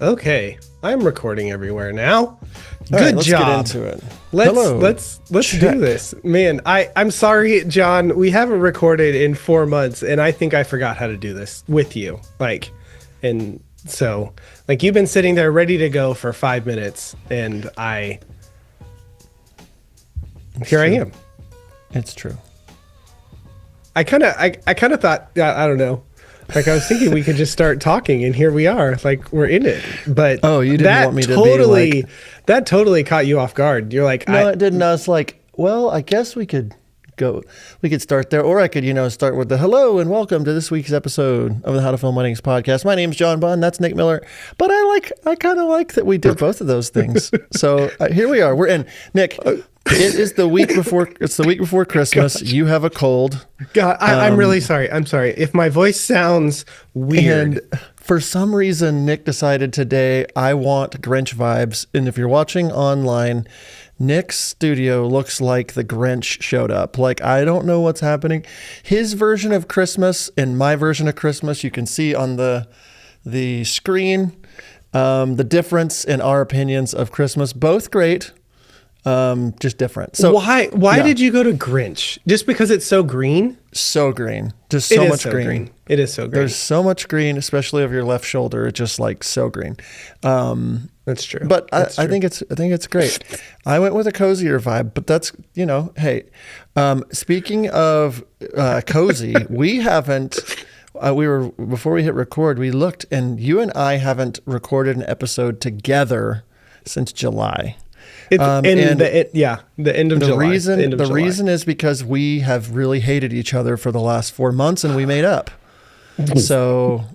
Okay, I'm recording everywhere now. Good Good job. job. Let's get into it. Let's do this, man. I'm sorry, John. We haven't recorded in 4 months, and I think I forgot how to do this with you. And so you've been sitting there ready to go for 5 minutes, and I am. It's true. I kind of thought, I don't know. I was thinking we could just start talking, and here we are. We're in it. But you didn't want me to be that totally caught you off guard. You're like, no, it didn't. I was like, well, I guess we could start there, or I could, start with the hello and welcome to this week's episode of the How to Film Weddings podcast. My name's John Bunn. That's Nick Miller. But I kind of like that we did both of those things. So here we are. We're in. Nick, it is the week before. It's the week before Christmas. Gosh. You have a cold. God, I'm really sorry. I'm sorry if my voice sounds weird. And for some reason, Nick decided today I want Grinch vibes. And if you're watching online, Nick's studio looks like the Grinch showed up. I don't know what's happening. His version of Christmas and my version of Christmas, you can see on the screen the difference in our opinions of Christmas. Both great. Just different. So why did you go to Grinch? Just because it's so green? So green. Just so much green. It is so green. There's so much green, especially of your left shoulder. It's just so green. That's true. But I think it's great. I went with a cozier vibe, but that's, hey, speaking of cozy, before we hit record, we looked, and you and I haven't recorded an episode together since July. It's the end of July. The reason is because we have really hated each other for the last 4 months, and we made up. So,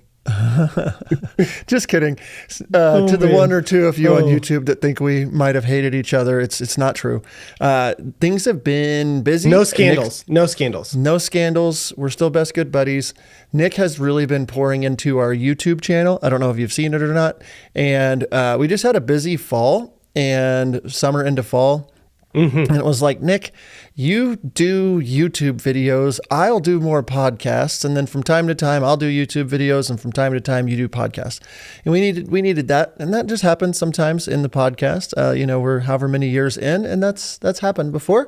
just kidding. To the one or two of you on YouTube that think we might have hated each other, it's not true. Things have been busy. No scandals. No scandals. We're still best good buddies. Nick has really been pouring into our YouTube channel. I don't know if you've seen it or not. And we just had a busy fall and summer into fall. Mm-hmm. And it was like, Nick, you do YouTube videos, I'll do more podcasts, and then from time to time I'll do YouTube videos, and from time to time you do podcasts. And we needed that, and that just happens sometimes in the podcast. We're however many years in, and that's happened before.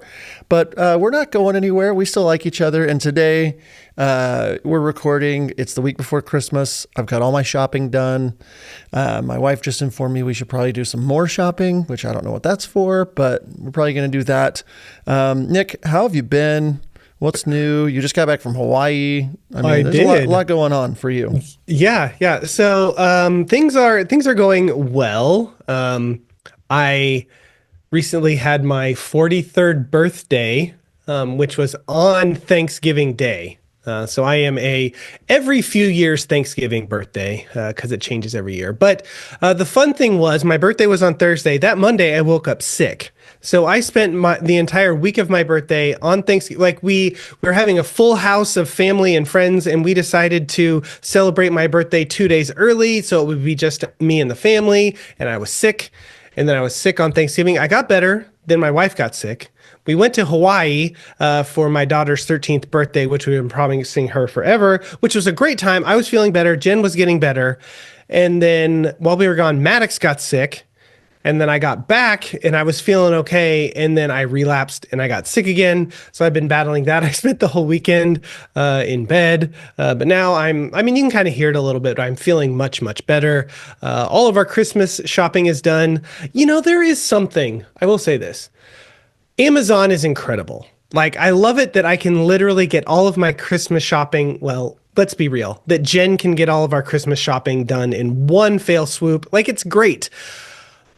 But we're not going anywhere. We still like each other, and today we're recording. It's the week before Christmas. I've got all my shopping done. My wife just informed me we should probably do some more shopping, which I don't know what that's for, but we're probably going to do that. Nick, how have you been? What's new? You just got back from Hawaii. I there's a lot going on for you. Yeah. So things are going well. I recently had my 43rd birthday, which was on Thanksgiving Day. So I am every few years Thanksgiving birthday because it changes every year. But the fun thing was my birthday was on Thursday. That Monday I woke up sick. So I spent the entire week of my birthday on Thanksgiving. We were having a full house of family and friends, and we decided to celebrate my birthday 2 days early. So it would be just me and the family. And I was sick. And then I was sick on Thanksgiving. I got better. Then my wife got sick. We went to Hawaii for my daughter's 13th birthday, which we've been promising her forever, which was a great time. I was feeling better. Jen was getting better. And then while we were gone, Maddox got sick. And then I got back and I was feeling okay. And then I relapsed and I got sick again. So I've been battling that. I spent the whole weekend in bed. But now you can kind of hear it a little bit. I'm feeling much, much better. All of our Christmas shopping is done. There is something, I will say this. Amazon is incredible. I love it that I can literally get all of my Christmas shopping. Well, let's be real, that Jen can get all of our Christmas shopping done in one fell swoop. It's great.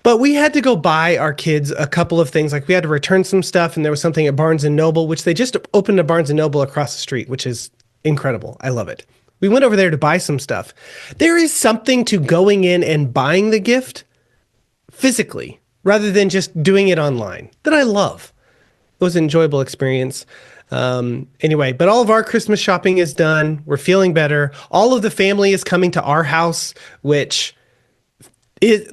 But we had to go buy our kids a couple of things. We had to return some stuff, and there was something at Barnes & Noble, which they just opened a Barnes & Noble across the street, which is incredible. I love it. We went over there to buy some stuff. There is something to going in and buying the gift physically rather than just doing it online that I love. It was an enjoyable experience. Anyway, but all of our Christmas shopping is done. We're feeling better. All of the family is coming to our house, which is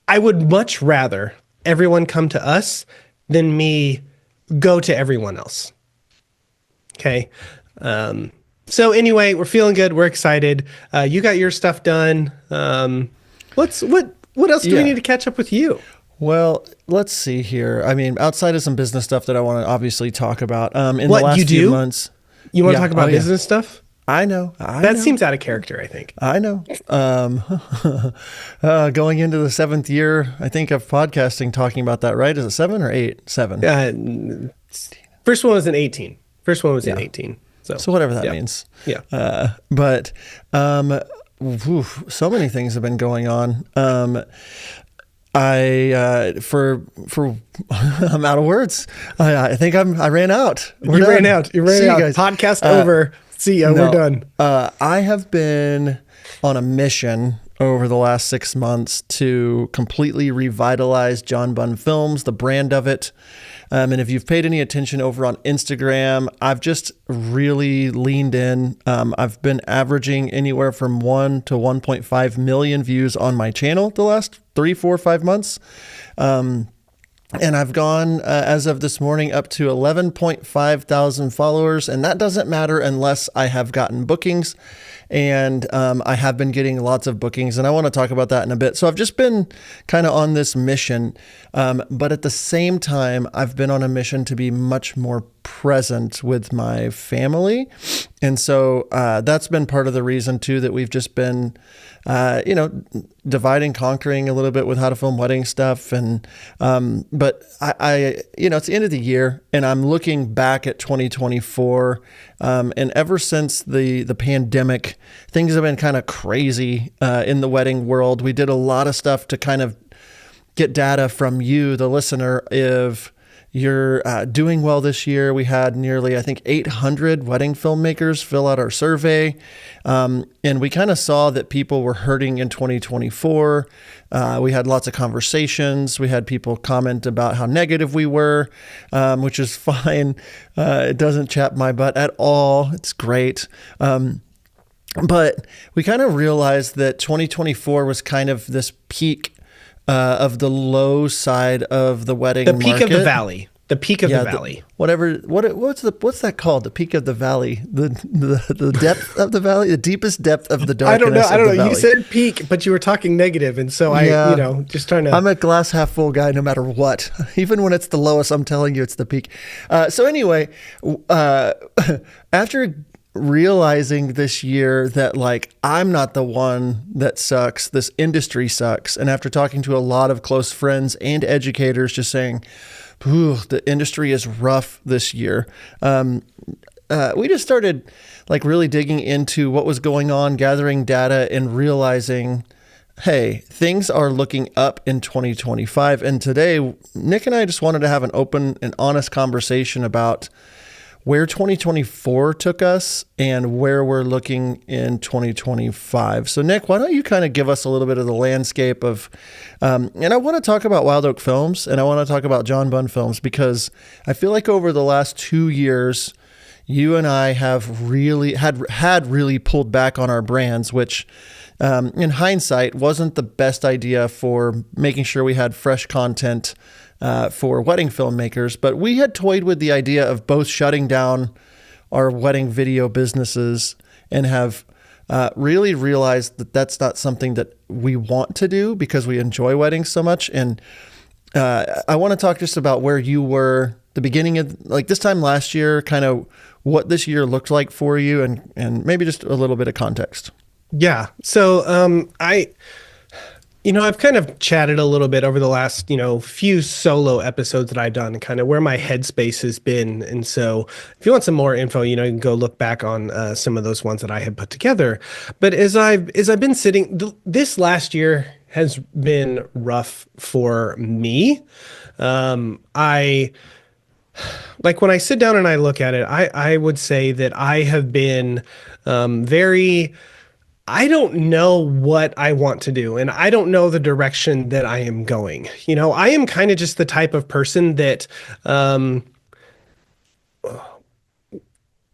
I would much rather everyone come to us than me go to everyone else. Okay. So anyway, we're feeling good. We're excited. You got your stuff done. what else do we Yeah. need to catch up with you? Well, let's see here. I mean, outside of some business stuff that I want to obviously talk about, in the What you last few do? months. You want to Yeah. talk Oh, about yeah. business stuff? I know. I That know. seems out of character, I think. I know. Going into the 7th year, I think, of podcasting, talking about that, right? Is it 7 or 8? 7. Uh, First one was in 18. First one was in Yeah. 18. So, So whatever that yeah. means. Yeah. But so many things have been going on. For I'm out of words. I think I ran out. We're You done. ran out. You ran See out. you guys. Podcast over. See ya. We're No, done. I have been on a mission over the last 6 months to completely revitalize John Bunn Films, the brand of it. And if you've paid any attention over on Instagram, I've just really leaned in. I've been averaging anywhere from 1 to 1.5 million views on my channel the last 3, 4, 5 months. And I've gone, as of this morning, up to 11.5 thousand followers. And that doesn't matter unless I have gotten bookings. And I have been getting lots of bookings. And I want to talk about that in a bit. So I've just been kind of on this mission. But at the same time, I've been on a mission to be much more present with my family. And so that's been part of the reason, too, that we've just been, dividing, conquering a little bit with how to film wedding stuff. And but I it's the end of the year, and I'm looking back at 2024. And ever since the pandemic, things have been kind of crazy in the wedding world. We did a lot of stuff to kind of get data from you, the listener, if you're doing well this year. We had nearly, I think, 800 wedding filmmakers fill out our survey. And we kind of saw that people were hurting in 2024. We had lots of conversations. We had people comment about how negative we were, which is fine. It doesn't chap my butt at all. It's great. But we kind of realized that 2024 was kind of this peak of the low side of the wedding The peak of the market. valley. The peak of the valley. What's that called? The peak of the valley, the depth of the valley, the deepest depth of the darkness. I don't know. Valley. You said peak, but you were talking negative, and so just trying to. I'm a glass half full guy, no matter what. Even when it's the lowest, I'm telling you, it's the peak. So anyway, after realizing this year that, like, I'm not the one that sucks, this industry sucks, and after talking to a lot of close friends and educators, just saying, "Ooh, the industry is rough this year." We just started, like, really digging into what was going on, gathering data, and realizing, hey, things are looking up in 2025. And today, Nick and I just wanted to have an open and honest conversation about where 2024 took us and where we're looking in 2025. So Nick, why don't you kind of give us a little bit of the landscape of, and I want to talk about Wild Oak Films, and I want to talk about John Bunn Films, because I feel like over the last 2 years, you and I have really had really pulled back on our brands, which in hindsight wasn't the best idea for making sure we had fresh content for wedding filmmakers. But we had toyed with the idea of both shutting down our wedding video businesses and have really realized that that's not something that we want to do because we enjoy weddings so much. And I want to talk just about where you were the beginning of, like, this time last year, kind of what this year looked like for you, and maybe just a little bit of context. Yeah. So I've kind of chatted a little bit over the last, few solo episodes that I've done, and kind of where my headspace has been. And so if you want some more info, you can go look back on some of those ones that I had put together. But as I've been sitting, this last year has been rough for me. Like, when I sit down and I look at it, I would say that I have been I don't know what I want to do, and I don't know the direction that I am going. I am kind of just the type of person that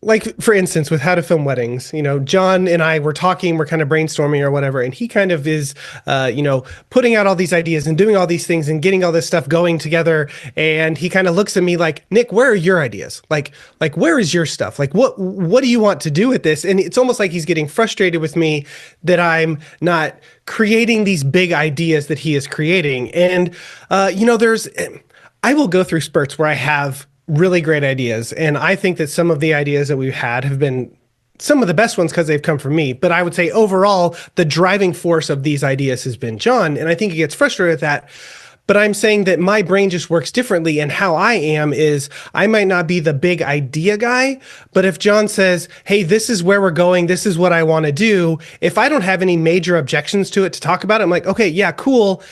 like for instance, with how to film weddings, John and I were talking, we're kind of brainstorming or whatever, and he kind of is, putting out all these ideas and doing all these things and getting all this stuff going together. And he kind of looks at me like, Nick, where are your ideas? Like where is your stuff? Like, what do you want to do with this? And it's almost like he's getting frustrated with me that I'm not creating these big ideas that he is creating. And, I will go through spurts where I have really great ideas. And I think that some of the ideas that we've had have been some of the best ones because they've come from me. But I would say overall, the driving force of these ideas has been John. And I think he gets frustrated with that. But I'm saying that my brain just works differently. And how I am is I might not be the big idea guy, but if John says, hey, this is where we're going, this is what I want to do, if I don't have any major objections to it to talk about it, I'm like, okay, yeah, cool.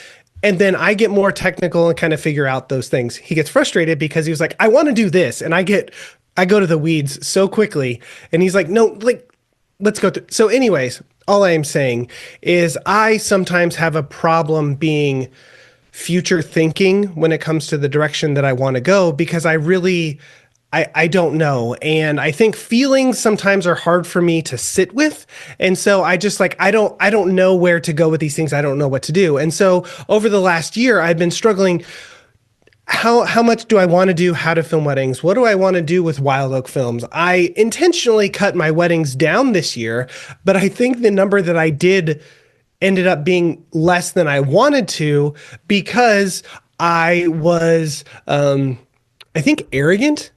And then I get more technical and kind of figure out those things. He gets frustrated because he was like, I want to do this. And I go to the weeds so quickly. And he's like, no, like, let's go through. So anyways, all I am saying is I sometimes have a problem being future thinking when it comes to the direction that I want to go because I don't know. And I think feelings sometimes are hard for me to sit with. And so I just like, I don't know where to go with these things. I don't know what to do. And so over the last year, I've been struggling. How much do I want to do how to film weddings? What do I want to do with Wild Oak Films? I intentionally cut my weddings down this year, but I think the number that I did ended up being less than I wanted to because I was, I think arrogant.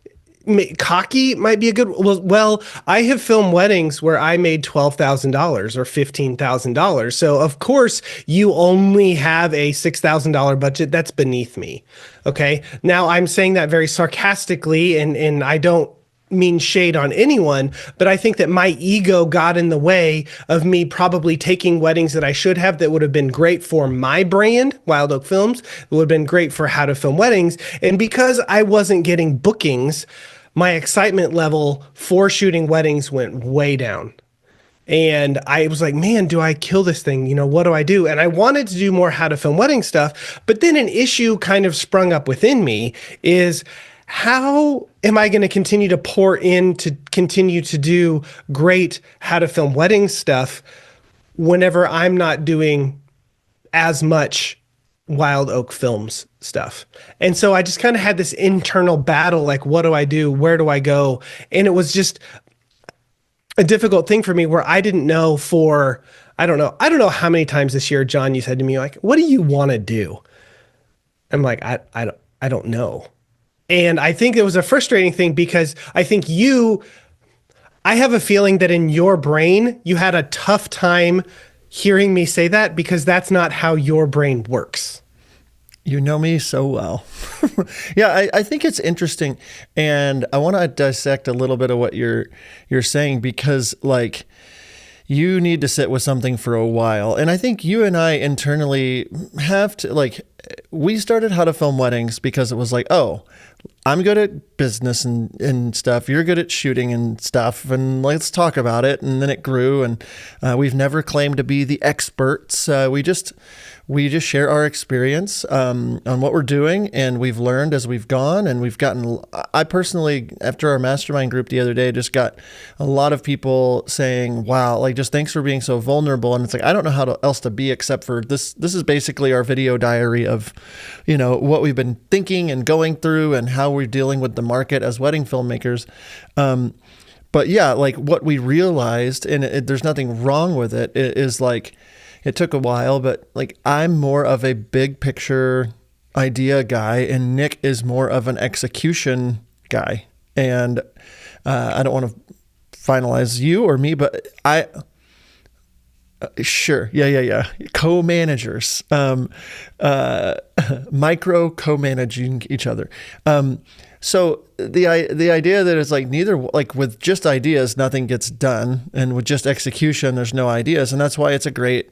Cocky might be a good well, I have filmed weddings where I made $12,000 or $15,000. So of course you only have a $6,000 budget. That's beneath me. Okay. Now I'm saying that very sarcastically and I don't mean shade on anyone, but I think that my ego got in the way of me probably taking weddings that I should have that would have been great for my brand, Wild Oak Films. It would have been great for how to film weddings. And because I wasn't getting bookings, my excitement level for shooting weddings went way down. And I was like, man, do I kill this thing? What do I do? And I wanted to do more how to film wedding stuff. But then an issue kind of sprung up within me is how am I going to continue to pour in to continue to do great how to film wedding stuff whenever I'm not doing as much Wild Oak Films stuff? And so I just kind of had this internal battle, like, what do I do? Where do I go? And it was just a difficult thing for me where I didn't know I don't know how many times this year, John, you said to me, like, what do you want to do? I'm like, I don't know. And I think it was a frustrating thing because I think I have a feeling that in your brain, you had a tough time hearing me say that because that's not how your brain works. You know me so well. Yeah, I think it's interesting. And I want to dissect a little bit of what you're saying because like you need to sit with something for a while. And I think you and I internally have to like, we started How to Film Weddings because it was like, oh, I'm good at business and stuff. You're good at shooting and stuff. And let's talk about it. And then it grew and we've never claimed to be the experts. We just share our experience on what we're doing, and we've learned as we've gone, and we've gotten, I personally, after our mastermind group the other day, just got a lot of people saying, wow, like just thanks for being so vulnerable. And it's like, I don't know how else to be except for this. This is basically our video diary of, what we've been thinking and going through and how we're dealing with the market as wedding filmmakers. But yeah, like what we realized, and there's nothing wrong with it, is like, it took a while, but like I'm more of a big picture idea guy and Nick is more of an execution guy. And I don't want to finalize you or me, but sure. Yeah. Co-managers, micro co-managing each other. So the idea that it's like neither, like with just ideas, nothing gets done. And with just execution, there's no ideas. And that's why it's a great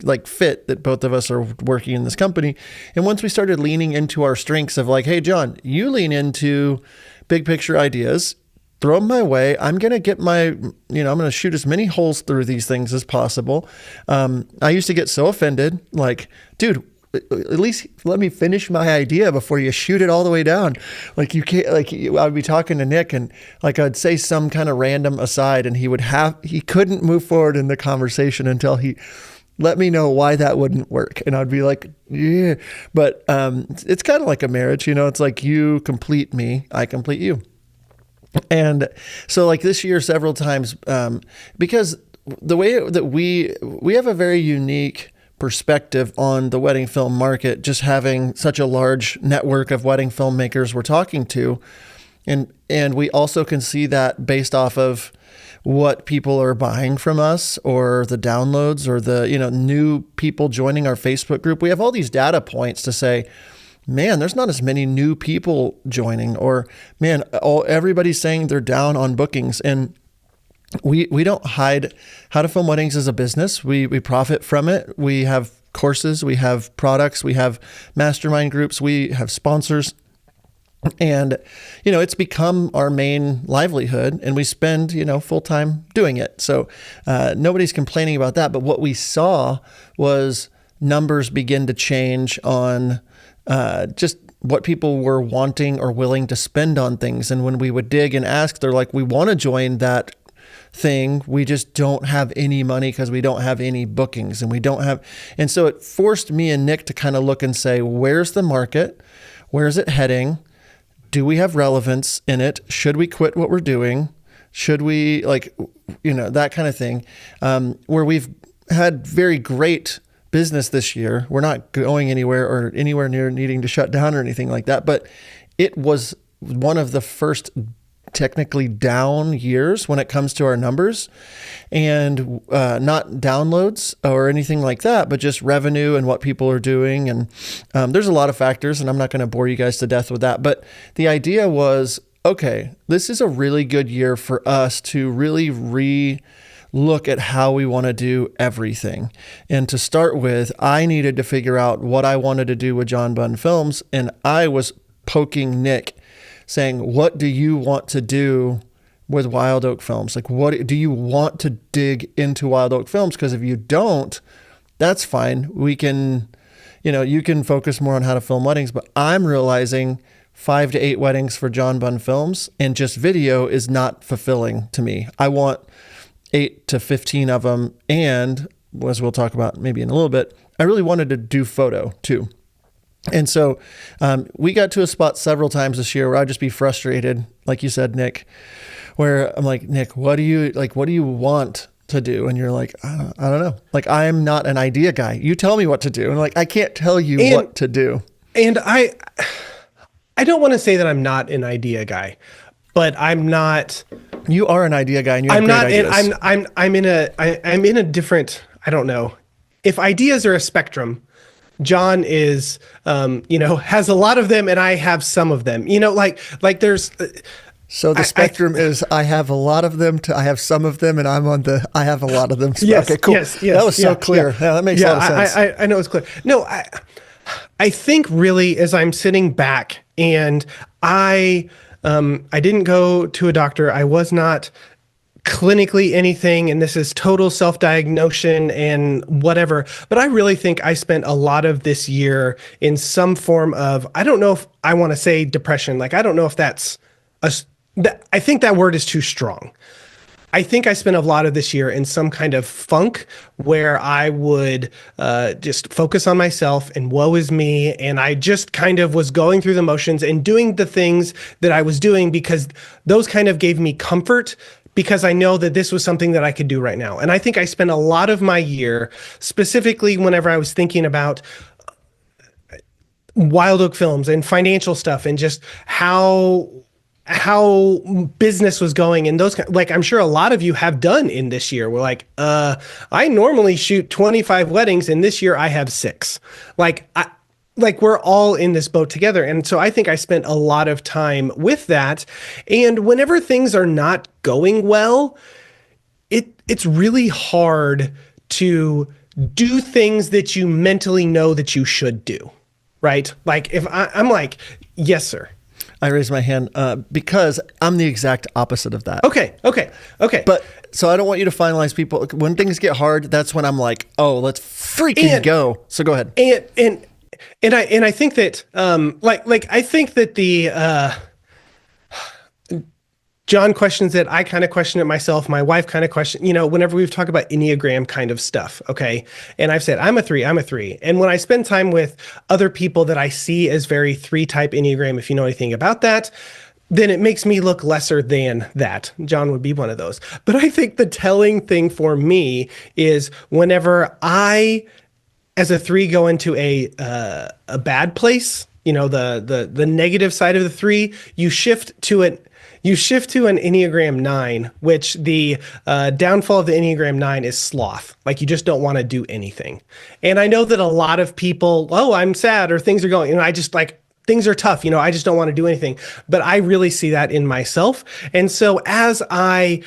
like fit that both of us are working in this company. And once we started leaning into our strengths of like, hey, John, you lean into big picture ideas, throw them my way. I'm going to get I'm going to shoot as many holes through these things as possible. I used to get so offended, like, dude, at least let me finish my idea before you shoot it all the way down. Like you can't, like I would be talking to Nick and like I'd say some kind of random aside and he couldn't move forward in the conversation until he let me know why that wouldn't work. And I'd be like, yeah, but it's kind of like a marriage, it's like you complete me, I complete you. And so like this year, several times, because the way that we have a very unique perspective on the wedding film market, just having such a large network of wedding filmmakers we're talking to. And we also can see that based off of what people are buying from us or the downloads or the, new people joining our Facebook group. We have all these data points to say, man, there's not as many new people joining, or man, everybody's saying they're down on bookings. And we don't hide how to film weddings as a business. We profit from it. We have courses, we have products, we have mastermind groups, we have sponsors. And, it's become our main livelihood and we spend, full time doing it. So nobody's complaining about that. But what we saw was numbers begin to change on just what people were wanting or willing to spend on things. And when we would dig and ask, they're like, we want to join that thing. We just don't have any money because we don't have any bookings and so it forced me and Nick to kind of look and say, where's the market? Where is it heading? Do we have relevance in it? Should we quit what we're doing? Should we that kind of thing, where we've had very great business this year. We're not going anywhere or anywhere near needing to shut down or anything like that, but it was one of the first technically down years when it comes to our numbers, and not downloads or anything like that, but just revenue and what people are doing. And there's a lot of factors, and I'm not going to bore you guys to death with that. But the idea was, okay, this is a really good year for us to really look at how we want to do everything. And to start with, I needed to figure out what I wanted to do with John Bunn Films. And I was poking Nick saying, what do you want to do with Wild Oak Films? Like, what do you want to dig into Wild Oak Films? Because if you don't, that's fine. We can, you can focus more on how to film weddings, but I'm realizing 5 to 8 weddings for John Bunn Films and just video is not fulfilling to me. I want 8 to 15 of them. And as we'll talk about maybe in a little bit, I really wanted to do photo too. And so we got to a spot several times this year where I'd just be frustrated, like you said, Nick, where I'm like, Nick, what do you want to do? And you're like, I don't know. Like, I'm not an idea guy. You tell me what to do. And like, I can't tell you what to do. And I don't want to say that I'm not an idea guy, but I'm not. You are an idea guy and you have great ideas. I'm in a different, I don't know. If ideas are a spectrum, John is, has a lot of them and I have some of them, like there's. So the spectrum is I have a lot of them to I have some of them and I'm on the I have a lot of them. Yes, okay, cool. Yes, that was so clear. Yeah, that makes a lot of sense. I know it's clear. No, I think really as I'm sitting back and I didn't go to a doctor. I was not clinically anything, and this is total self-diagnosis and whatever. But I really think I spent a lot of this year in some form of, I don't know if I want to say depression. Like, I don't know if I think that word is too strong. I think I spent a lot of this year in some kind of funk where I would just focus on myself and woe is me. And I just kind of was going through the motions and doing the things that I was doing because those kind of gave me comfort, because I know that this was something that I could do right now. And I think I spent a lot of my year, specifically whenever I was thinking about Wild Oak Films and financial stuff and just how business was going and those, like, I'm sure a lot of you have done in this year. We're like, I normally shoot 25 weddings and this year I have 6. Like we're all in this boat together. And so I think I spent a lot of time with that. And whenever things are not going well, it's really hard to do things that you mentally know that you should do, right? Like if I'm like, yes, sir. I raised my hand because I'm the exact opposite of that. Okay. But so I don't want you to finalize people. When things get hard, that's when I'm like, oh, let's freaking go. So go ahead. and I think that like I think that the John questions it. I kind of question it myself. My wife kind of question, whenever we've talked about Enneagram kind of stuff. Okay. And I've said, I'm a three, I'm a three. And when I spend time with other people that I see as very three type Enneagram, if you know anything about that, then it makes me look lesser than that. John would be one of those. But I think the telling thing for me is whenever I, as a three, go into a bad place, the negative side of the three, you shift to it. You shift to an Enneagram 9, which the downfall of the Enneagram 9 is sloth. Like you just don't want to do anything. And I know that a lot of people, oh, I'm sad or things are going, I just like, things are tough. I just don't want to do anything. But I really see that in myself. And so as I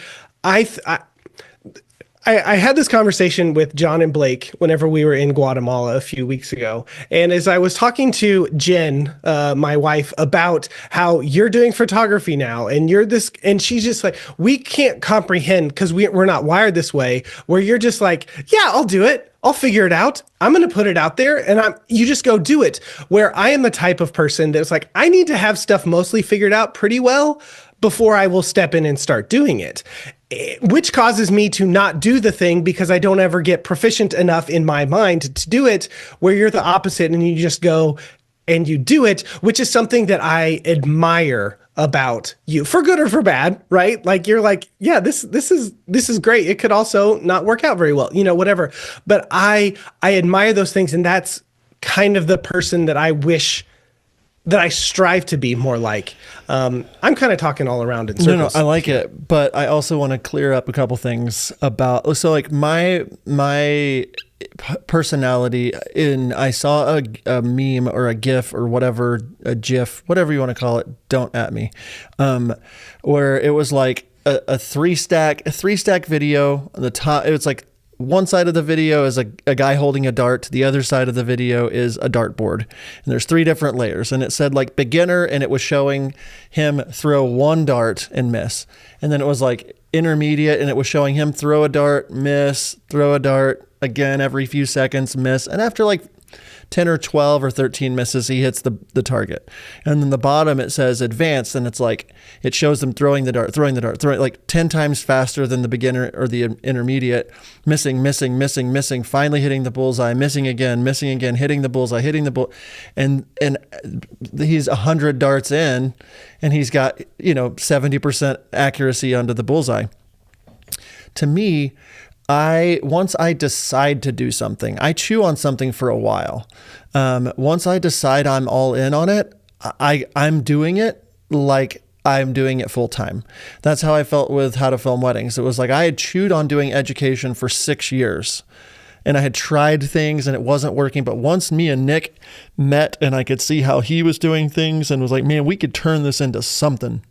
had this conversation with John and Blake whenever we were in Guatemala a few weeks ago. And as I was talking to Jen, my wife, about how you're doing photography now and you're this, and she's just like, we can't comprehend because we're not wired this way, where you're just like, yeah, I'll do it. I'll figure it out. I'm going to put it out there and you just go do it. Where I am the type of person that's like, I need to have stuff mostly figured out pretty well before I will step in and start doing it, which causes me to not do the thing because I don't ever get proficient enough in my mind to do it, where you're the opposite and you just go and you do it, which is something that I admire about you, for good or for bad, right? Like you're like, yeah, this is great. It could also not work out very well, whatever. But I admire those things, and that's kind of the person that I wish that I strive to be more like. I'm kind of talking all around in circles. No, I like it, but I also want to clear up a couple things about, so like my personality I saw a meme or a GIF or whatever, a GIF, whatever you want to call it. Don't at me. Where it was like a three stack video on the top. It was like, one side of the video is a guy holding a dart. The other side of the video is a dartboard. And there's 3 different layers. And it said like beginner, and it was showing him throw one dart and miss. And then it was like intermediate, and it was showing him throw a dart, miss, throw a dart again every few seconds, miss. And after like 10 or 12 or 13 misses, he hits the target. And then the bottom, it says advanced, and it's like, it shows them throwing the dart, like 10 times faster than the beginner or the intermediate, missing, finally hitting the bullseye, missing again, hitting the bullseye, and he's 100 darts in, and he's got, 70% accuracy onto the bullseye. To me, once I decide to do something, I chew on something for a while. Once I decide I'm all in on it, I'm doing it like I'm doing it full time. That's how I felt with How to Film Weddings. It was like I had chewed on doing education for 6 years, and I had tried things and it wasn't working. But once me and Nick met and I could see how he was doing things and was like, man, we could turn this into something,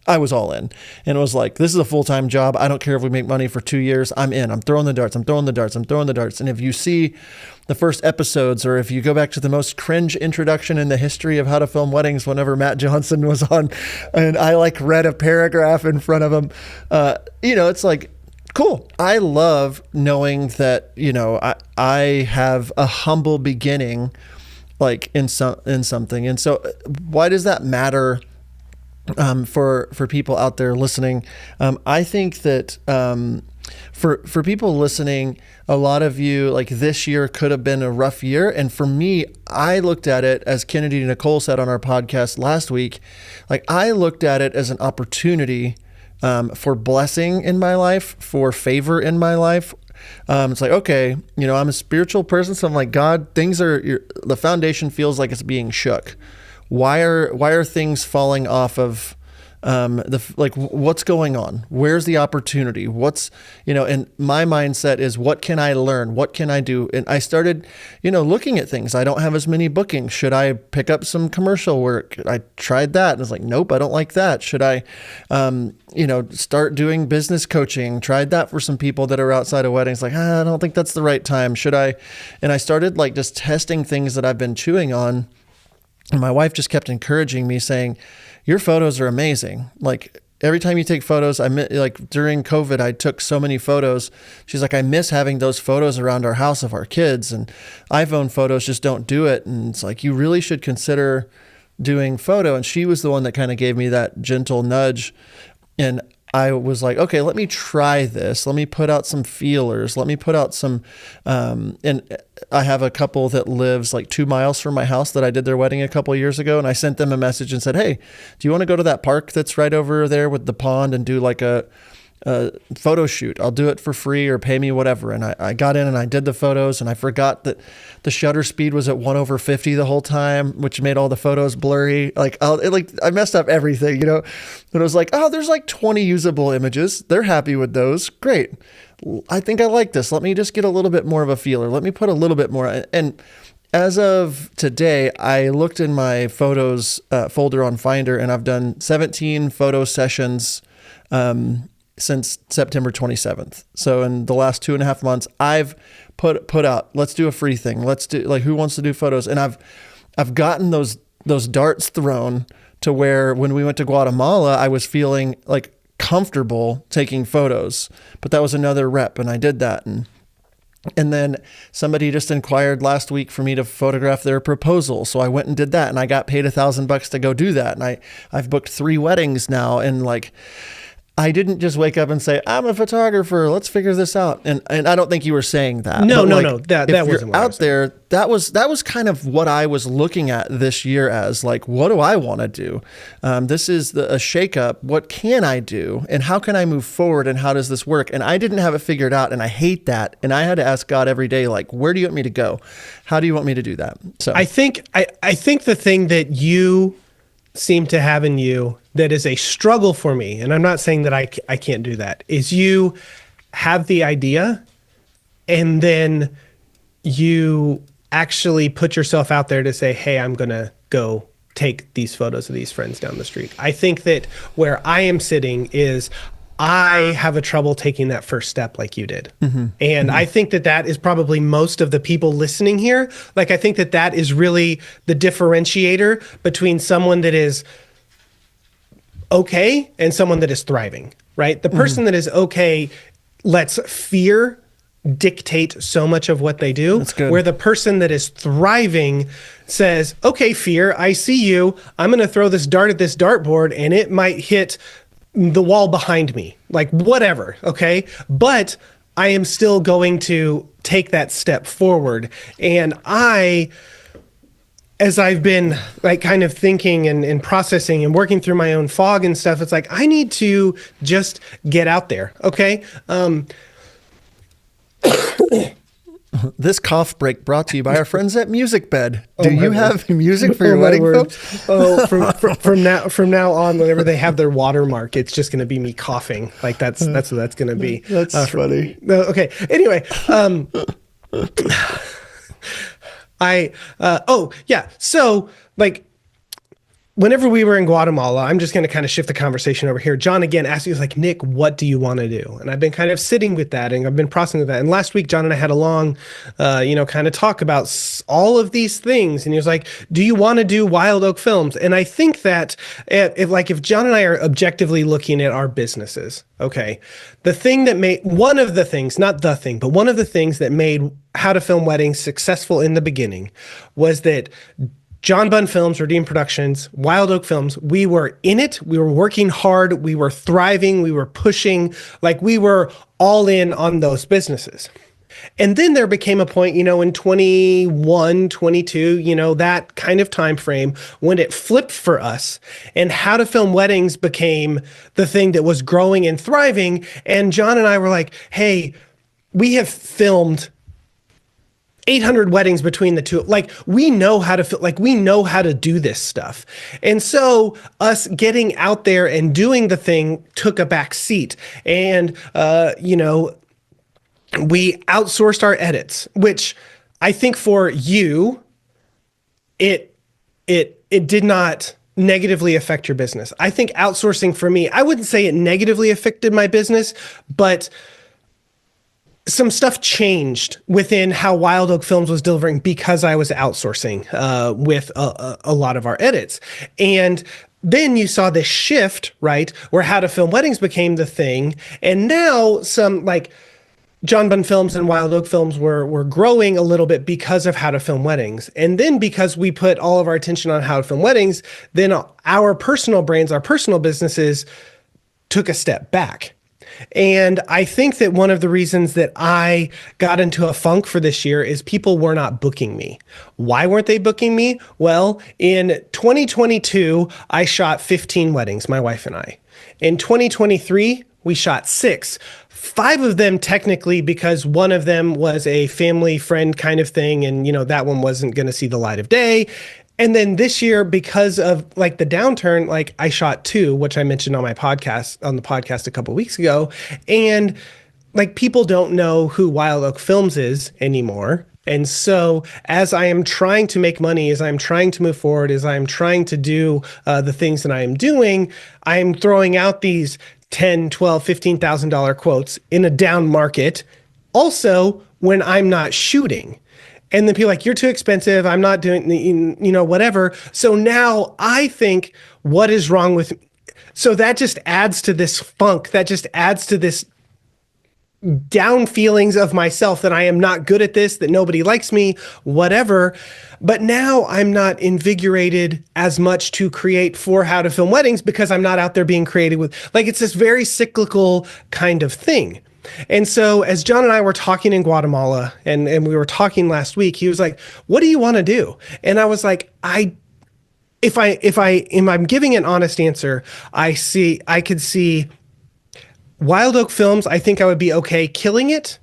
I was all in. And it was like, this is a full-time job. I don't care if we make money for 2 years. I'm in. I'm throwing the darts. And if you see the first episodes, or if you go back to the most cringe introduction in the history of How to Film Weddings, whenever Matt Johnson was on, and I like read a paragraph in front of him, it's like, cool. I love knowing that, I have a humble beginning, like in something. And so why does that matter? For people out there listening, I think that for people listening, a lot of you, like, this year could have been a rough year. And for me, I looked at it, as Kennedy Nicole said on our podcast last week, like I looked at it as an opportunity for blessing in my life, for favor in my life. It's like, okay, I'm a spiritual person, so I'm like, God, the foundation feels like it's being shook. Why are things falling off of what's going on? Where's the opportunity? And my mindset is, what can I learn? What can I do? And I started, looking at things. I don't have as many bookings. Should I pick up some commercial work? I tried that and it's like, nope, I don't like that. Should I, start doing business coaching? Tried that for some people that are outside of weddings. Like, I don't think that's the right time. Should I? And I started like just testing things that I've been chewing on. And my wife just kept encouraging me, saying, your photos are amazing. Like, every time you take photos, like during COVID, I took so many photos. She's like, I miss having those photos around our house of our kids, and iPhone photos just don't do it. And it's like, you really should consider doing photo. And she was the one that kind of gave me that gentle nudge. And I was like, okay, let me try this. Let me put out some feelers. Let me put out some, and I have a couple that lives like 2 miles from my house that I did their wedding a couple of years ago. And I sent them a message and said, hey, do you want to go to that park that's right over there with the pond and do like a photo shoot? I'll do it for free or pay me whatever. And I got in and I did the photos, and I forgot that the shutter speed was at 1/50 the whole time, which made all the photos blurry. I messed up everything, you know, but I was like, oh, there's like 20 usable images. They're happy with those. Great. I think I like this. Let me just get a little bit more of a feeler. Let me put a little bit more. And as of today, I looked in my photos folder on Finder, and I've done 17 photo sessions, since September 27th. So in the last 2.5 months, I've put out, let's do a free thing. Let's do, like, who wants to do photos? And I've gotten those darts thrown to where when we went to Guatemala, I was feeling like comfortable taking photos, but that was another rep, and I did that. And then somebody just inquired last week for me to photograph their proposal. So I went and did that, and I got paid $1,000 to go do that. And I've booked 3 weddings now, and like, I didn't just wake up and say, I'm a photographer, let's figure this out. And I don't think you were saying that. No, but no, like, no. That wasn't what I was out there. That was kind of what I was looking at this year as, like, what do I want to do? This is a shakeup. What can I do? And how can I move forward? And how does this work? And I didn't have it figured out. And I hate that. And I had to ask God every day, like, where do you want me to go? How do you want me to do that? So I think the thing that you seem to have in you that is a struggle for me, and I'm not saying that I can't do that, is you have the idea and then you actually put yourself out there to say, hey, I'm going to go take these photos of these friends down the street. I think that where I am sitting is I have a trouble taking that first step like you did. Mm-hmm. And I think that is probably most of the people listening here. Like, I think that is really the differentiator between someone that is okay and someone that is thriving, right? The person that is okay lets fear dictate so much of what they do. That's good. Where the person that is thriving says, okay, fear, I see you. I'm going to throw this dart at this dartboard and it might hit the wall behind me, like whatever, okay? But I am still going to take that step forward. And as I've been like kind of thinking and processing and working through my own fog and stuff, it's like, I need to just get out there, okay? This cough break brought to you by our friends at Music Bed. Do you have music for your wedding, folks? Oh, from now on, whenever they have their watermark, it's just going to be me coughing. Like that's what that's going to be. That's funny. Okay. Anyway, So like, whenever we were in Guatemala, I'm just going to kind of shift the conversation over here. John again asked me, he was like, Nick, what do you want to do? And I've been kind of sitting with that, and I've been processing with that. And last week, John and I had a long, kind of talk about all of these things. And he was like, do you want to do Wild Oak Films? And I think that if John and I are objectively looking at our businesses, okay, one of the things that made How to Film Weddings successful in the beginning was that John Bunn Films, Redeem Productions, Wild Oak Films, we were in it. We were working hard. We were thriving. We were pushing. Like, we were all in on those businesses. And then there became a point, in 21, 22, that kind of time frame when it flipped for us, and How to Film Weddings became the thing that was growing and thriving. And John and I were like, hey, we have filmed 800 weddings between the two. Like, we know how to do this stuff. And so us getting out there and doing the thing took a back seat. And, we outsourced our edits, which I think for you, it did not negatively affect your business. I think outsourcing for me, I wouldn't say it negatively affected my business, but some stuff changed within how Wild Oak Films was delivering because I was outsourcing with a lot of our edits. And then you saw this shift, right, where how to film weddings became the thing. And now some like John Bunn Films and Wild Oak Films were growing a little bit because of how to film weddings. And then because we put all of our attention on how to film weddings, then our personal brands, our personal businesses took a step back. And I think that one of the reasons that I got into a funk for this year is people were not booking me. Why weren't they booking me? Well, in 2022, I shot 15 weddings, my wife and I. In 2023, we shot 6. 5 of them technically because one of them was a family friend kind of thing. And, that one wasn't going to see the light of day. And then this year, because of like the downturn, like I shot 2, which I mentioned on the podcast a couple of weeks ago. And like people don't know who Wild Oak Films is anymore. And so as I am trying to make money, as I'm trying to move forward, as I'm trying to do the things that I am doing, I'm throwing out these $10, $12, $15,000 quotes in a down market. Also, when I'm not shooting. And then people are like, you're too expensive. I'm not doing, whatever. So now I think what is wrong with, so that just adds to this funk. That just adds to this down feelings of myself that I am not good at this, that nobody likes me, whatever. But now I'm not invigorated as much to create for how to film weddings because I'm not out there being creative with, like, it's this very cyclical kind of thing. And so as John and I were talking in Guatemala and we were talking last week, he was like, what do you want to do? And I was like, if I'm giving an honest answer, I could see Wild Oak Films. I think I would be okay killing it,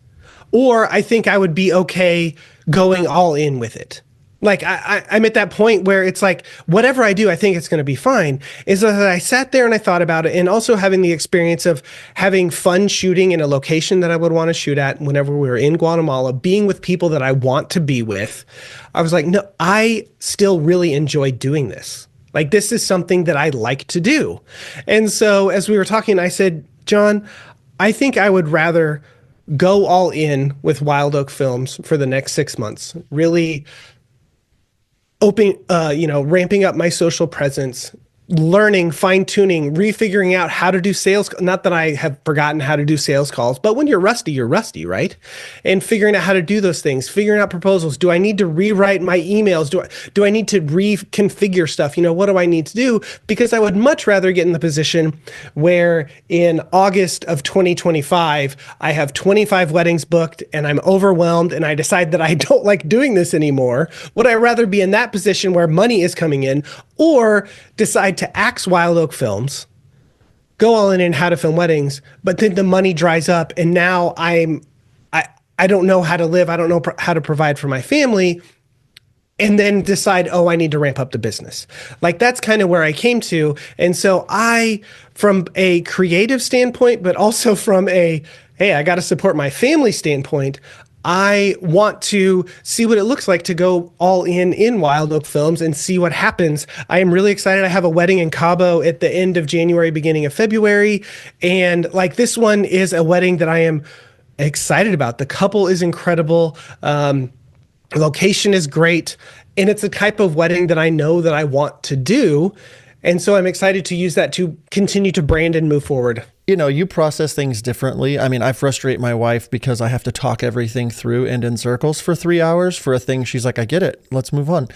or I think I would be okay going all in with it. Like I'm at that point where it's like, whatever I do, I think it's going to be fine. Is that I sat there and I thought about it, and also having the experience of having fun shooting in a location that I would want to shoot at whenever we were in Guatemala, being with people that I want to be with. I was like, no, I still really enjoy doing this. Like, this is something that I like to do. And so as we were talking, I said, John, I think I would rather go all in with Wild Oak Films for the next 6 months, really ramping up my social presence, learning, fine tuning, refiguring out how to do sales. Not that I have forgotten how to do sales calls, but when you're rusty, right? And figuring out how to do those things, figuring out proposals. Do I need to rewrite my emails? Do I need to reconfigure stuff? What do I need to do? Because I would much rather get in the position where in August of 2025, I have 25 weddings booked and I'm overwhelmed and I decide that I don't like doing this anymore. Would I rather be in that position where money is coming in, or decide to axe Wild Oak Films, go all in how to film weddings, but then the money dries up and now I don't know how to live. I don't know how to provide for my family, and then decide, I need to ramp up the business. Like, that's kind of where I came to. And so from a creative standpoint, but also from hey, I got to support my family standpoint, I want to see what it looks like to go all in Wild Oak Films and see what happens. I am really excited. I have a wedding in Cabo at the end of January, beginning of February. And like, this one is a wedding that I am excited about. The couple is incredible. Location is great. And it's a type of wedding that I know that I want to do. And so I'm excited to use that to continue to brand and move forward. You process things differently. I mean, I frustrate my wife because I have to talk everything through and in circles for 3 hours for a thing. She's like, I get it. Let's move on.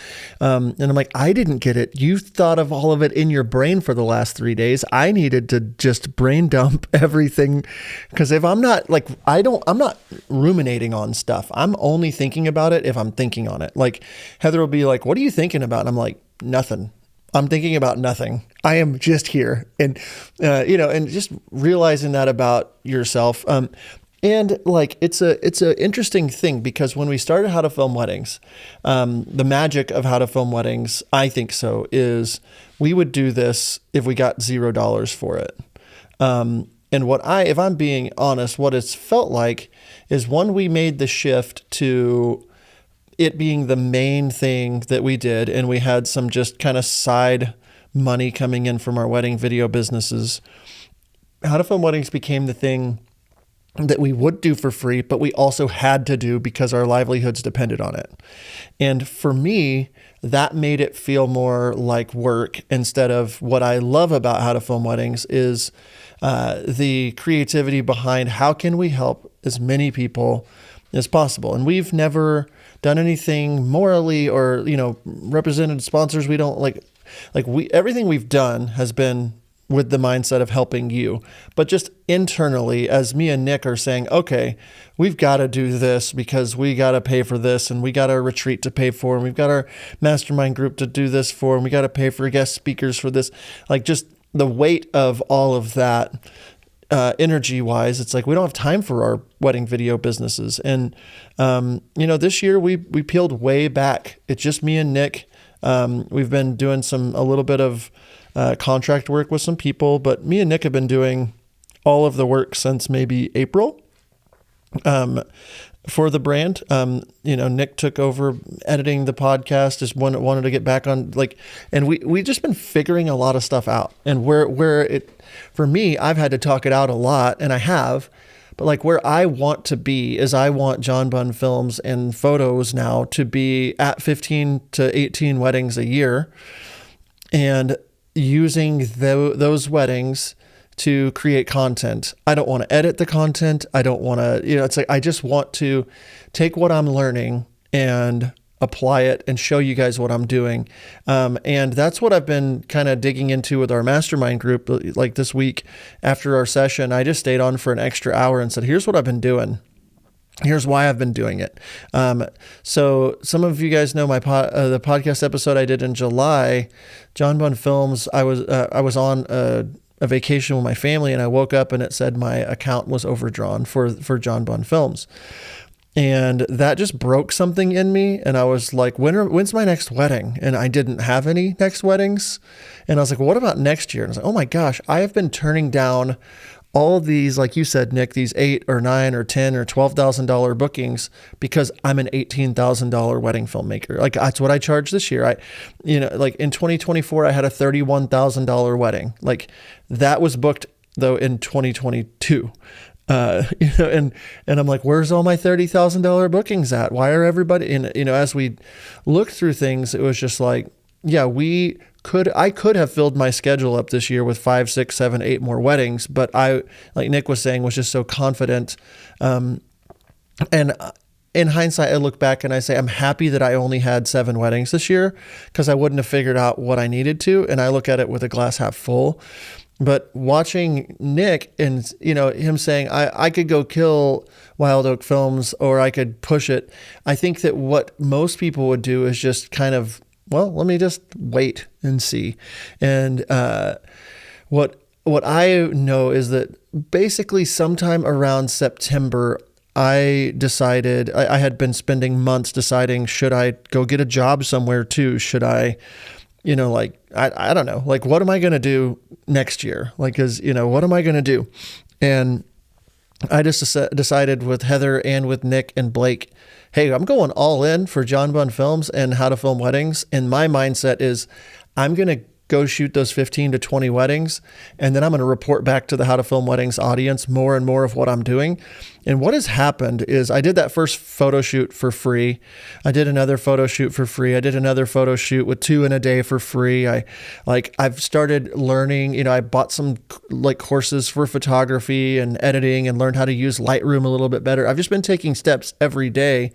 And I'm like, I didn't get it. You thought of all of it in your brain for the last 3 days. I needed to just brain dump everything. Because if I'm not I'm not ruminating on stuff. I'm only thinking about it if I'm thinking on it. Like, Heather will be like, what are you thinking about? And I'm like, nothing. I'm thinking about nothing. I am just here. And, and just realizing that about yourself. And like, it's a interesting thing, because when we started How to Film Weddings, the magic of How to Film Weddings, I think so, is we would do this if we got $0 for it. And if I'm being honest, what it's felt like is when we made the shift to it being the main thing that we did, and we had some just kind of side money coming in from our wedding video businesses, How to Film Weddings became the thing that we would do for free, but we also had to do because our livelihoods depended on it. And for me, that made it feel more like work instead of what I love about How to Film Weddings is the creativity behind how can we help as many people as possible. And we've never done anything morally or, represented sponsors. We don't everything we've done has been with the mindset of helping you. But just internally, as me and Nick are saying, okay, we've got to do this because we got to pay for this, and we got our retreat to pay for, and we've got our mastermind group to do this for, and we got to pay for guest speakers for this. Like, just the weight of all of that, energy wise, it's like we don't have time for our wedding video businesses. And this year we peeled way back. It's just me and Nick. We've been doing a little bit of contract work with some people, but me and Nick have been doing all of the work since maybe April for the brand. Nick took over editing the podcast, just wanted to get back on, and we just been figuring a lot of stuff out. And where it, for me, I've had to talk it out a lot, and I have, but where I want to be is I want John Bunn Films and Photos now to be at 15 to 18 weddings a year, and using those weddings to create content. I don't want to edit the content. I don't want to, it's like, I just want to take what I'm learning and apply it and show you guys what I'm doing. And that's what I've been kind of digging into with our mastermind group. Like this week after our session, I just stayed on for an extra hour and said, here's what I've been doing. Here's why I've been doing it. So some of you guys know the podcast episode I did in July, John Bunn Films. I was on a vacation with my family, and I woke up and it said my account was overdrawn for John Bunn Films. And that just broke something in me. And I was like, when's my next wedding? And I didn't have any next weddings. And I was like, what about next year? And I was like, oh my gosh, I have been turning down all of these, like you said, Nick, these $8 or $9 or $10 or $12,000 bookings because I'm an $18,000 wedding filmmaker. Like that's what I charged this year. In 2024, I had a $31,000 wedding. Like that was booked though in 2022. And I'm like, where's all my $30,000 bookings at? Why are everybody, as we looked through things, it was just like, yeah, I could have filled my schedule up this year with 5, 6, 7, 8 more weddings, but I, like Nick was saying, was just so confident. And in hindsight, I look back and I say, I'm happy that I only had 7 weddings this year because I wouldn't have figured out what I needed to. And I look at it with a glass half full. But watching Nick and, him saying, I could go kill Wild Oak Films or I could push it. I think that what most people would do is just kind of, well, let me just wait and see. And what I know is that basically sometime around September, I decided I had been spending months deciding, should I go get a job somewhere too? Should I, I don't know, what am I going to do next year? What am I going to do? And I just decided with Heather and with Nick and Blake, hey, I'm going all in for John Bunn Films and How to Film Weddings. And my mindset is I'm going to go shoot those 15 to 20 weddings. And then I'm going to report back to the How to Film Weddings audience more and more of what I'm doing. And what has happened is I did that first photo shoot for free. I did another photo shoot for free. I did another photo shoot with 2 in a day for free. I've started learning, I bought some courses for photography and editing and learned how to use Lightroom a little bit better. I've just been taking steps every day.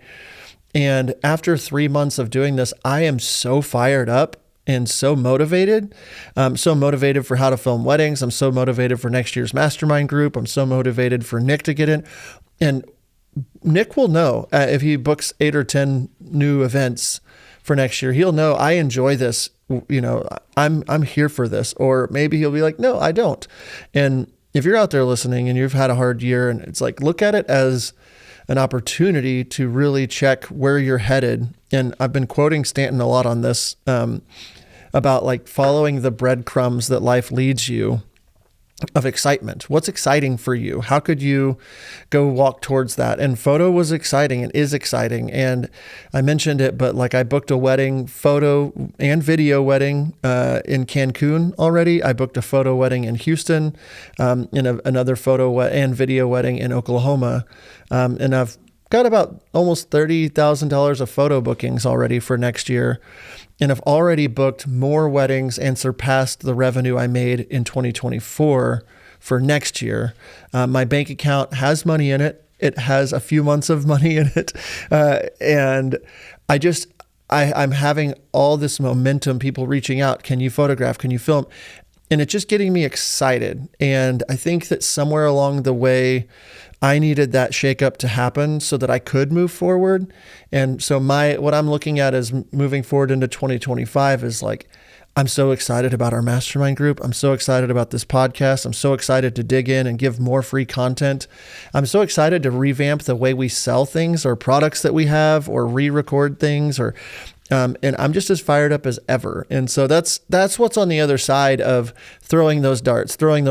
And after 3 months of doing this, I am so fired up and so motivated. I'm so motivated for How to Film Weddings. I'm so motivated for next year's mastermind group. I'm so motivated for Nick to get in. And Nick will know if he books 8 or 10 new events for next year, he'll know I enjoy this. I'm here for this. Or maybe he'll be like, no, I don't. And if you're out there listening and you've had a hard year, and it's like, look at it as an opportunity to really check where you're headed. And I've been quoting Stanton a lot on this, about following the breadcrumbs that life leads you. of excitement. What's exciting for you? How could you go walk towards that? And photo was exciting and is exciting. And I mentioned it, but like I booked a wedding, photo and video wedding in Cancun already. I booked a photo wedding in Houston, another photo and video wedding in Oklahoma. And I've got about almost $30,000 of photo bookings already for next year. And I've already booked more weddings and surpassed the revenue I made in 2024 for next year. My bank account has money in it. It has a few months of money in it. And I'm having all this momentum, people reaching out. Can you photograph? Can you film? And it's just getting me excited. And I think that somewhere along the way, I needed that shakeup to happen so that I could move forward. And so what I'm looking at is moving forward into 2025 is like, I'm so excited about our mastermind group. I'm so excited about this podcast. I'm so excited to dig in and give more free content. I'm so excited to revamp the way we sell things or products that we have or re-record things and I'm just as fired up as ever. And so that's what's on the other side of throwing those darts. And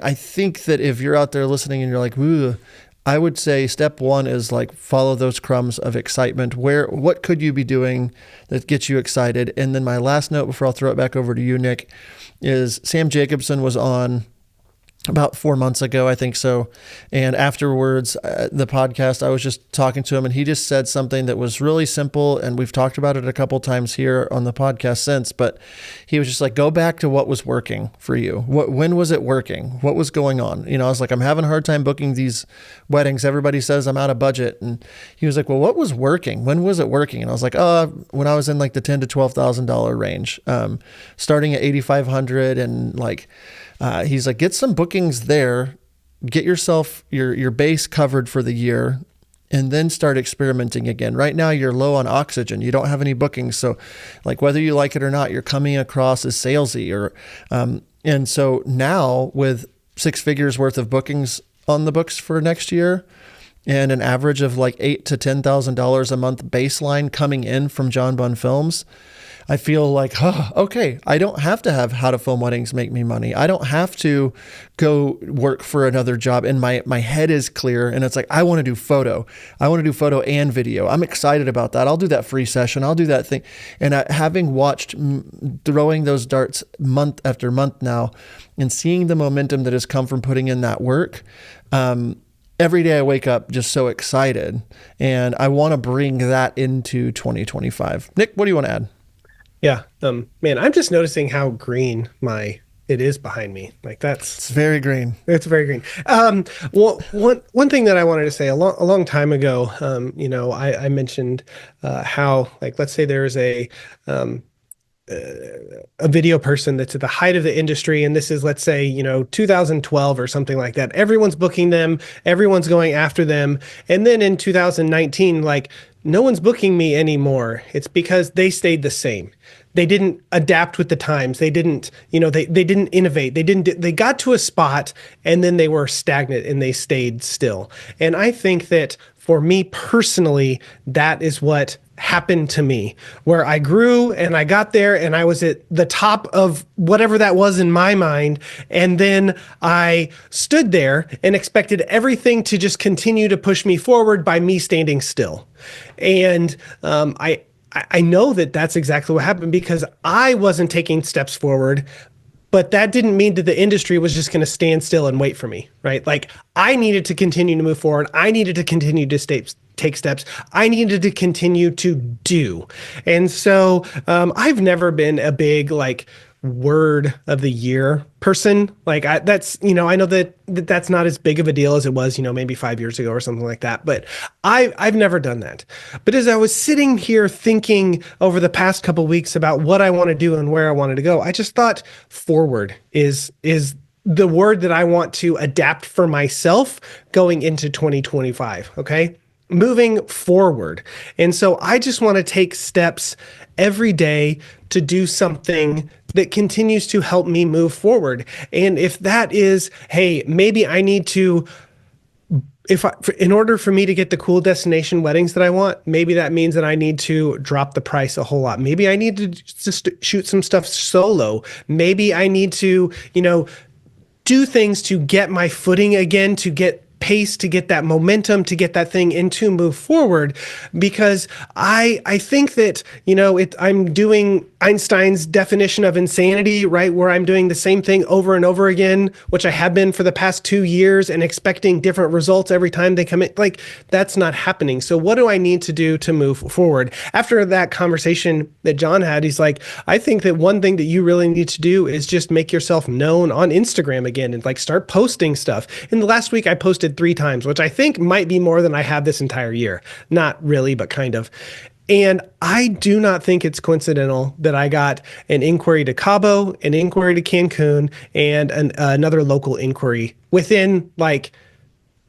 I think that if you're out there listening and you're like, ooh, I would say step one is like follow those crumbs of excitement. What could you be doing that gets you excited? And then my last note before I'll throw it back over to you, Nick, is Sam Jacobson was on about 4 months ago, I think so. And afterwards, the podcast, I was just talking to him and he just said something that was really simple. And we've talked about it a couple times here on the podcast since, but he was just like, go back to what was working for you. When was it working? What was going on? I was like, I'm having a hard time booking these weddings. Everybody says I'm out of budget. And he was like, well, what was working? When was it working? And I was like, when I was in like the $10,000 to $12,000 range, starting at 8,500 and like, he's like, get some bookings there, get yourself your base covered for the year, and then start experimenting again. Right now, you're low on oxygen. You don't have any bookings. So like whether you like it or not, you're coming across as salesy. And so now with 6 figures worth of bookings on the books for next year and an average of like $8,000 to $10,000 a month baseline coming in from John Bunn Films, I feel like, okay, I don't have to have How to Film Weddings make me money. I don't have to go work for another job. And my head is clear. And it's like, I want to do photo. I want to do photo and video. I'm excited about that. I'll do that free session. I'll do that thing. And having watched throwing those darts month after month now and seeing the momentum that has come from putting in that work, every day I wake up just so excited. And I want to bring that into 2025. Nick, what do you want to add? Yeah. Man, I'm just noticing how green it is behind me. Like it's very green. It's very green. Well, one thing that I wanted to say a long time ago, I mentioned how, like, let's say there's a video person that's at the height of the industry, and this is, let's say, 2012 or something like that. Everyone's booking them, everyone's going after them, and then in 2019, like, no one's booking me anymore. It's because they stayed the same. They didn't adapt with the times. They didn't, they didn't innovate. They got to a spot and then they were stagnant and they stayed still. And I think that for me personally, that is what happened to me, where I grew and I got there and I was at the top of whatever that was in my mind. And then I stood there and expected everything to just continue to push me forward by me standing still. And I know that that's exactly what happened because I wasn't taking steps forward, but that didn't mean that the industry was just going to stand still and wait for me, right? Like I needed to continue to move forward. I needed to continue to take steps. I needed to continue to do. And so I've never been a big word of the year person. Like I know that's not as big of a deal as it was, maybe 5 years ago or something like that. But I've never done that. But as I was sitting here thinking over the past couple of weeks about what I want to do and where I wanted to go, I just thought forward is the word that I want to adapt for myself going into 2025. Okay. Moving forward. And so I just want to take steps every day to do something that continues to help me move forward. And if that is, hey, maybe I need to in order for me to get the cool destination weddings that I want, maybe that means that I need to drop the price a whole lot. Maybe I need to just shoot some stuff solo. Maybe I need to, do things to get my footing again, to get pace, to get that momentum, to get that thing into move forward. Because I think that, I'm doing Einstein's definition of insanity, right? Where I'm doing the same thing over and over again, which I have been for the past 2 years, and expecting different results every time they come in. Like, that's not happening. So what do I need to do to move forward? After that conversation that John had, he's like, I think that one thing that you really need to do is just make yourself known on Instagram again, and like start posting stuff. In the last week, I posted 3 times, which I think might be more than I have this entire year. Not really, but kind of. And I do not think it's coincidental that I got an inquiry to Cabo, an inquiry to Cancun, and another local inquiry within like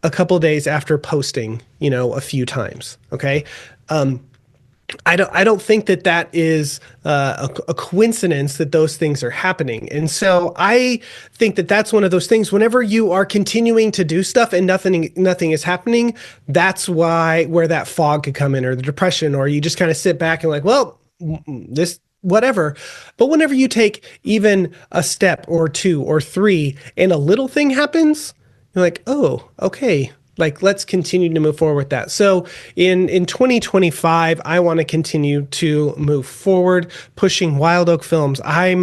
a couple of days after posting, a few times. Okay. I don't think that is a coincidence that those things are happening. And so I think that that's one of those things. Whenever you are continuing to do stuff and nothing is happening, that's where that fog could come in, or the depression, or you just kind of sit back and like, well, this whatever. But whenever you take even a step or 2 or 3 and a little thing happens, you're like, oh, okay. Like, let's continue to move forward with that. So in 2025, I want to continue to move forward, pushing Wild Oak Films. I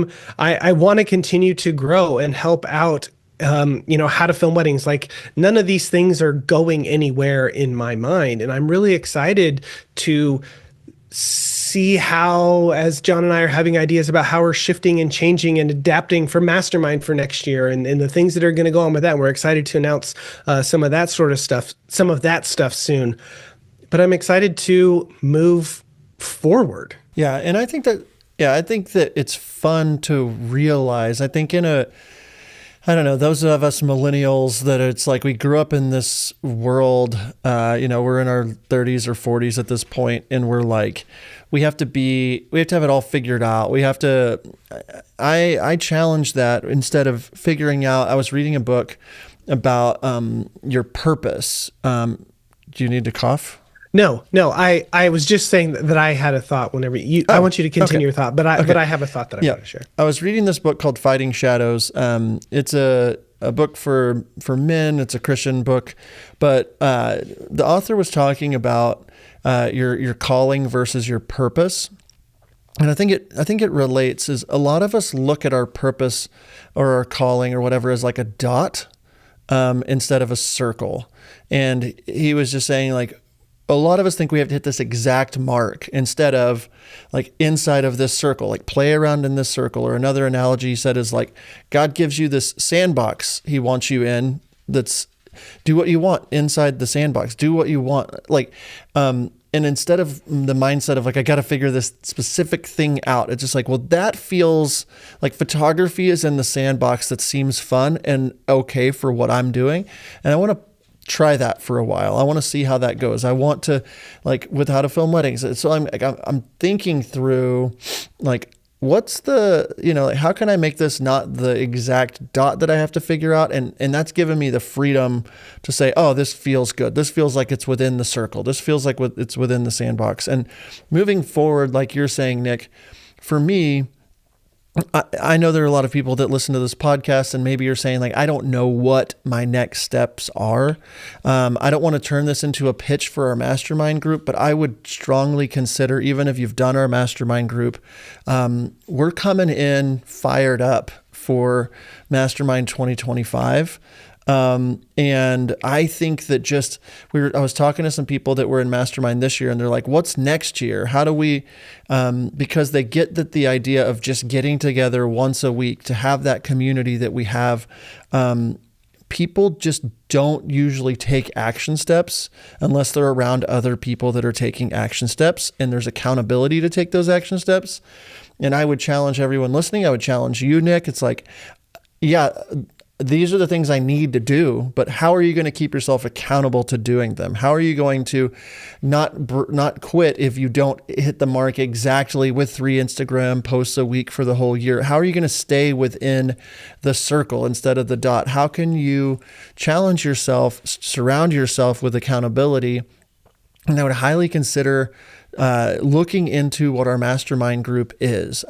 want to continue to grow and help out, how to film weddings. Like, none of these things are going anywhere in my mind. And I'm really excited to see how, as John and I are having ideas about how we're shifting and changing and adapting for Mastermind for next year, and the things that are going to go on with that. And we're excited to announce some of that stuff soon. But I'm excited to move forward. Yeah, and I think that it's fun to realize. I think I don't know, those of us millennials, that it's like we grew up in this world, we're in our 30s or 40s at this point, and we're like, we have to have it all figured out. I challenge that. Instead of figuring out, I was reading a book about your purpose. Do you need to cough? No. I was just saying that I had a thought whenever I want you to continue your thought, but I have a thought that I want to share. I was reading this book called Fighting Shadows. It's a book for men. It's a Christian book, but the author was talking about your calling versus your purpose. And I think it relates. Is a lot of us look at our purpose or our calling or whatever as like a dot instead of a circle. And he was just saying, like, a lot of us think we have to hit this exact mark instead of like inside of this circle, like play around in this circle. Or another analogy he said is like, God gives you this sandbox he wants you in. That's do what you want inside the sandbox. Do what you want. Like, and instead of the mindset of like, I got to figure this specific thing out, it's just like, well, that feels like photography is in the sandbox that seems fun and okay for what I'm doing. And I want to try that for a while. I want to see how that goes. I want to, like, with how to film weddings. So I'm thinking through, like, what's the, like, how can I make this not the exact dot that I have to figure out? And that's given me the freedom to say, oh, this feels good. This feels like it's within the circle. This feels like it's within the sandbox. And moving forward, like you're saying, Nick, for me, I know there are a lot of people that listen to this podcast, and maybe you're saying, like, I don't know what my next steps are. I don't want to turn this into a pitch for our mastermind group, but I would strongly consider, even if you've done our mastermind group, we're coming in fired up for Mastermind 2025. And I think that I was talking to some people that were in Mastermind this year, and they're like, what's next year? How do we, because they get that the idea of just getting together once a week to have that community that we have, people just don't usually take action steps unless they're around other people that are taking action steps, and there's accountability to take those action steps. And I would challenge everyone listening. I would challenge you, Nick. It's like, yeah, these are the things I need to do, but how are you going to keep yourself accountable to doing them? How are you going to not quit if you don't hit the mark exactly with 3 Instagram posts a week for the whole year? How are you going to stay within the circle instead of the dot? How can you challenge yourself, surround yourself with accountability? And I would highly consider looking into what our mastermind group is.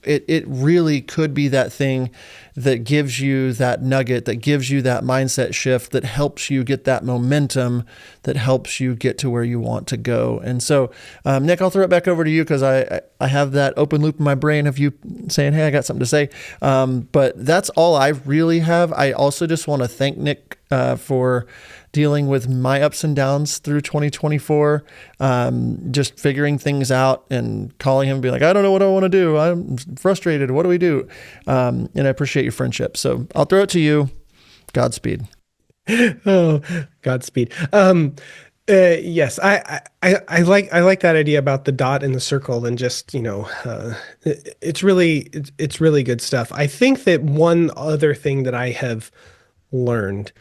It really could be that thing that gives you that nugget, that gives you that mindset shift, that helps you get that momentum, that helps you get to where you want to go. And so, Nick, I'll throw it back over to you because I have that open loop in my brain of you saying, hey, I got something to say. But that's all I really have. I also just want to thank Nick for dealing with my ups and downs through 2024, just figuring things out and calling him and be like, I don't know what I want to do. I'm frustrated. What do we do? And I appreciate your friendship. So I'll throw it to you. Godspeed. Oh, Godspeed. Yes, I like that idea about the dot and the circle and just, it's really good stuff. I think that one other thing that I have learned,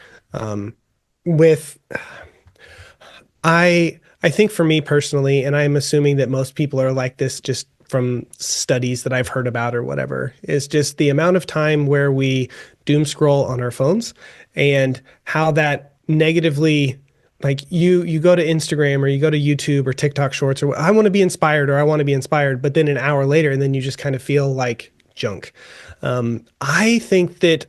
with I think for me personally, and I'm assuming that most people are like this just from studies that I've heard about or whatever, is just the amount of time where we doom scroll on our phones and how that negatively, like you go to Instagram or you go to YouTube or TikTok shorts or I want to be inspired or I want to be inspired, but then an hour later and then you just kind of feel like junk. I think that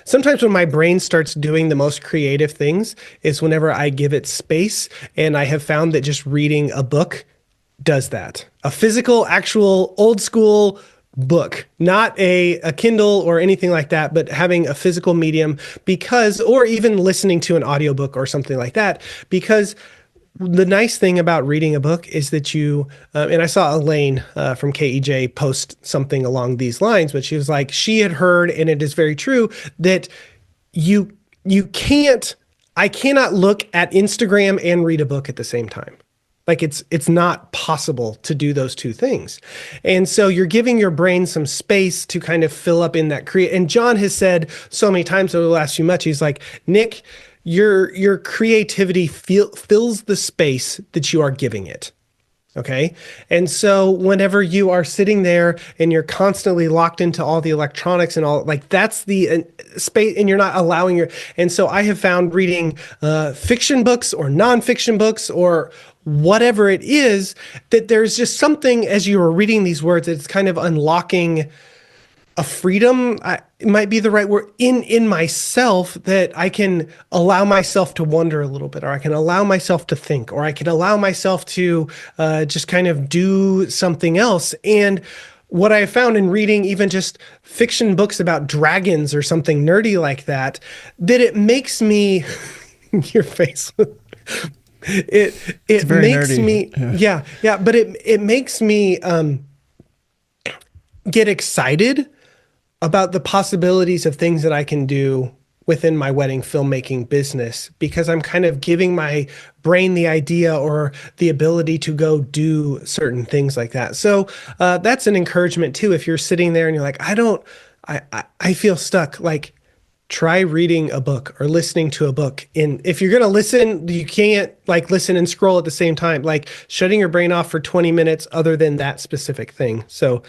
sometimes when my brain starts doing the most creative things is whenever I give it space, and I have found that just reading a book does that. A physical, actual, old school book, not a Kindle or anything like that, but having a physical medium or even listening to an audiobook or something like that, because the nice thing about reading a book is that and I saw Elaine from KEJ post something along these lines, but she was like, she had heard, and it is very true, that I cannot look at Instagram and read a book at the same time. Like it's not possible to do those two things. And so you're giving your brain some space to kind of fill up in that And John has said so many times over the last few months, he's like, Nick, your creativity fills the space that you are giving it. Okay. And so whenever you are sitting there and you're constantly locked into all the electronics and all, like that's the space, and you're not allowing and so I have found reading fiction books or nonfiction books or whatever it is, that there's just something as you are reading these words, it's kind of unlocking a freedom, it might be the right word, in myself, that I can allow myself to wonder a little bit, or I can allow myself to think, or I can allow myself to just kind of do something else. And what I found in reading even just fiction books about dragons or something nerdy like that, that it makes me, your face, it makes nerdy. Me, yeah, but it makes me get excited about the possibilities of things that I can do within my wedding filmmaking business, because I'm kind of giving my brain the idea or the ability to go do certain things like that. So that's an encouragement too. If you're sitting there and you're like, I feel stuck, like try reading a book or listening to a book. And if you're going to listen, you can't like listen and scroll at the same time, like shutting your brain off for 20 minutes other than that specific thing. So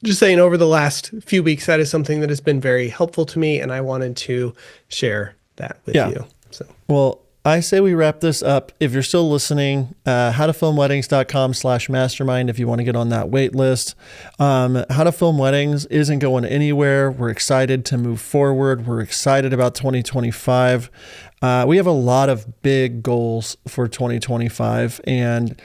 just saying, over the last few weeks, that is something that has been very helpful to me, and I wanted to share that with you. So, well, I say we wrap this up. If you're still listening, howtofilmweddings.com/mastermind if you want to get on that wait list. How to Film Weddings isn't going anywhere. We're excited to move forward. We're excited about 2025. We have a lot of big goals for 2025, and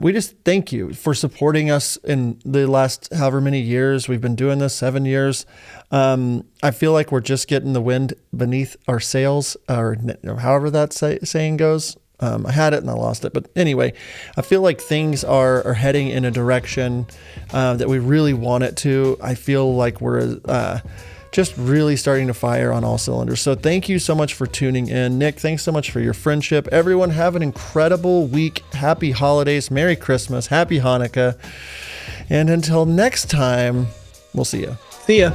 we just thank you for supporting us in the last however many years. We've been doing this 7 years. I feel like we're just getting the wind beneath our sails, or however that saying goes. I had it and I lost it. But anyway, I feel like things are heading in a direction that we really want it to. I feel like we're just really starting to fire on all cylinders. So thank you so much for tuning in. Nick, thanks so much for your friendship. Everyone, have an incredible week. Happy holidays. Merry Christmas. Happy Hanukkah. And until next time, we'll see you. See ya.